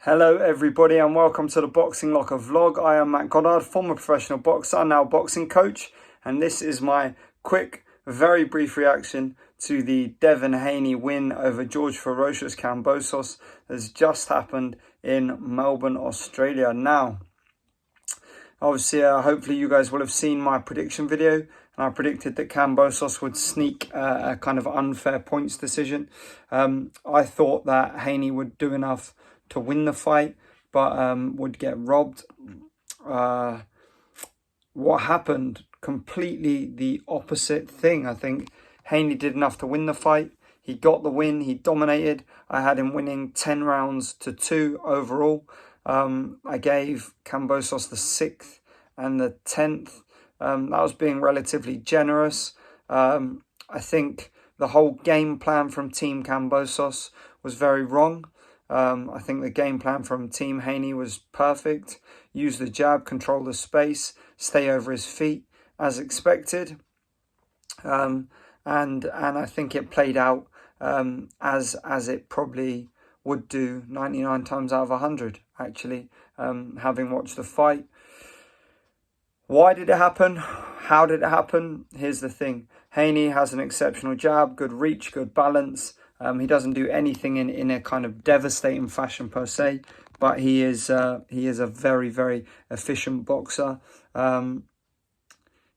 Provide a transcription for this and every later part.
Hello everybody and welcome to the Boxing Locker vlog. I am Matt Goddard, former professional boxer, now boxing coach, and this is my quick, very brief reaction to the Devin Haney win over George Ferocious Kambosos that has just happened in Melbourne, Australia. Now, obviously, hopefully you guys will have seen my prediction video, and I predicted that Kambosos would sneak a kind of unfair points decision. I thought that Haney would do enough to win the fight, but would get robbed. What happened? Completely the opposite thing. I think Haney did enough to win the fight. He got the win. He dominated. I had him winning 10 rounds to 2 overall. I gave Kambosos the 6th and the 10th. That was being relatively generous. I think the whole game plan from Team Kambosos was very wrong. I think the game plan from Team Haney was perfect. Use the jab, control the space, stay over his feet as expected. And I think it played out as it probably would do 99 times out of 100, actually, having watched the fight. Why did it happen? How did it happen? Here's the thing. Haney has an exceptional jab, good reach, good balance. He doesn't do anything in a kind of devastating fashion per se, but he is a very, very efficient boxer.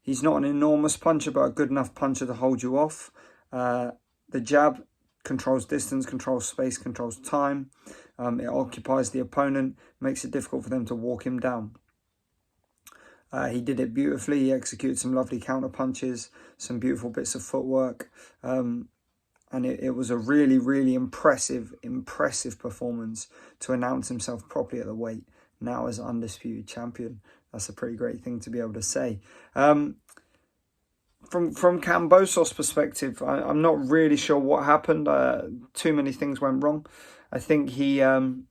He's not an enormous puncher, but a good enough puncher to hold you off. The jab controls distance, controls space, controls time. It occupies the opponent, makes it difficult for them to walk him down. He did it beautifully. He executed some lovely counter punches, some beautiful bits of footwork. And it was a really, really impressive performance to announce himself properly at the weight, now as undisputed champion. That's a pretty great thing to be able to say. From Kambosos' perspective, I'm not really sure what happened. Too many things went wrong. I think he had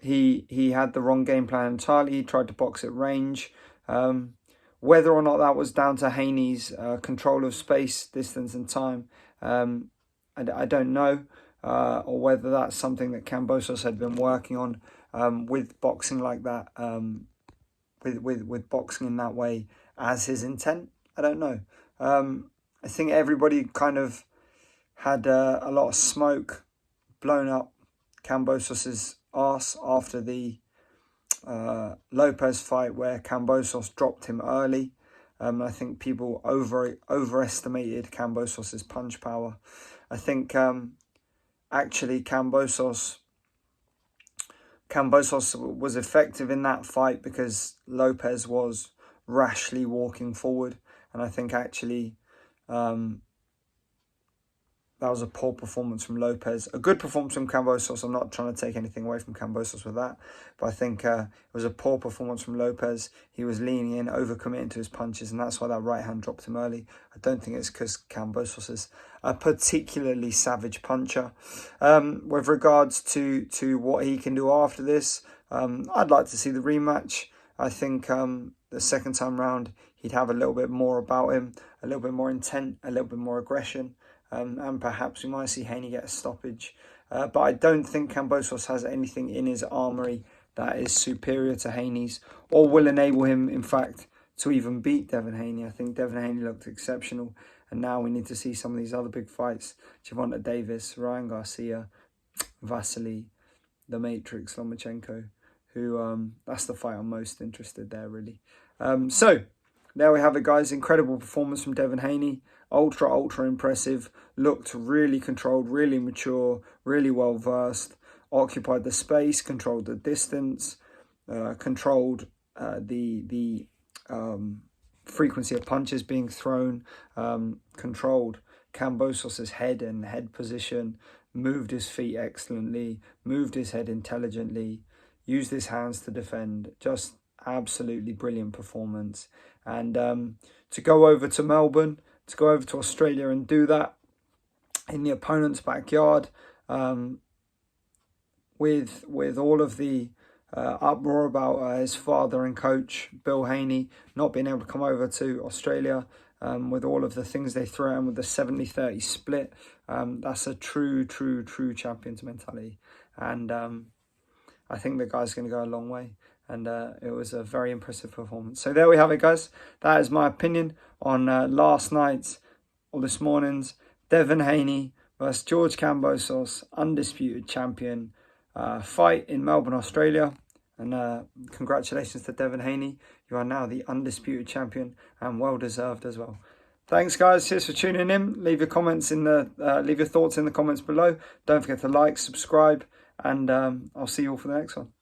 the wrong game plan entirely. He tried to box at range. Whether or not that was down to Haney's control of space, distance and time, I don't know, or whether that's something that Kambosos had been working on with boxing like that, with boxing in that way as his intent. I don't know. I think everybody kind of had a lot of smoke blown up Kambosos' arse after the Lopez fight, where Kambosos dropped him early. I think people overestimated Kambosos' punch power. I think actually Kambosos was effective in that fight because Lopez was rashly walking forward, and I think actually that was a poor performance from Lopez. A good performance from Kambosos. I'm not trying to take anything away from Kambosos with that, but I think it was a poor performance from Lopez. He was leaning in, overcommitting to his punches, and that's why that right hand dropped him early. I don't think it's because Kambosos is a particularly savage puncher. With regards to what he can do after this, I'd like to see the rematch. I think the second time round, he'd have a little bit more about him, a little bit more intent, a little bit more aggression. And perhaps we might see Haney get a stoppage. But I don't think Kambosos has anything in his armoury that is superior to Haney's, or will enable him, in fact, to even beat Devin Haney. I think Devin Haney looked exceptional. And now we need to see some of these other big fights. Gervonta Davis, Ryan Garcia, Vasily, The Matrix, Lomachenko, who, that's the fight I'm most interested there, really. So, there we have it, guys. Incredible performance from Devin Haney. Ultra impressive. Looked really controlled, really mature, really well versed. Occupied the space, controlled the distance, controlled the frequency of punches being thrown, controlled Kambosos' head and head position, moved his feet excellently, moved his head intelligently, used his hands to defend. Just absolutely brilliant performance. And to go over to Melbourne, to go over to Australia and do that in the opponent's backyard, with all of the uproar about his father and coach, Bill Haney, not being able to come over to Australia, with all of the things they throw in with the 70-30 split. That's a true champion's mentality. And I think the guy's going to go a long way. And it was a very impressive performance. So there we have it, guys. That is my opinion on last night's or this morning's Devin Haney versus George Kambosos, undisputed champion fight in Melbourne, Australia. And congratulations to Devin Haney. You are now the undisputed champion and well deserved as well. Thanks, guys. Cheers for tuning in. Leave your comments leave your thoughts in the comments below. Don't forget to like, subscribe, and I'll see you all for the next one.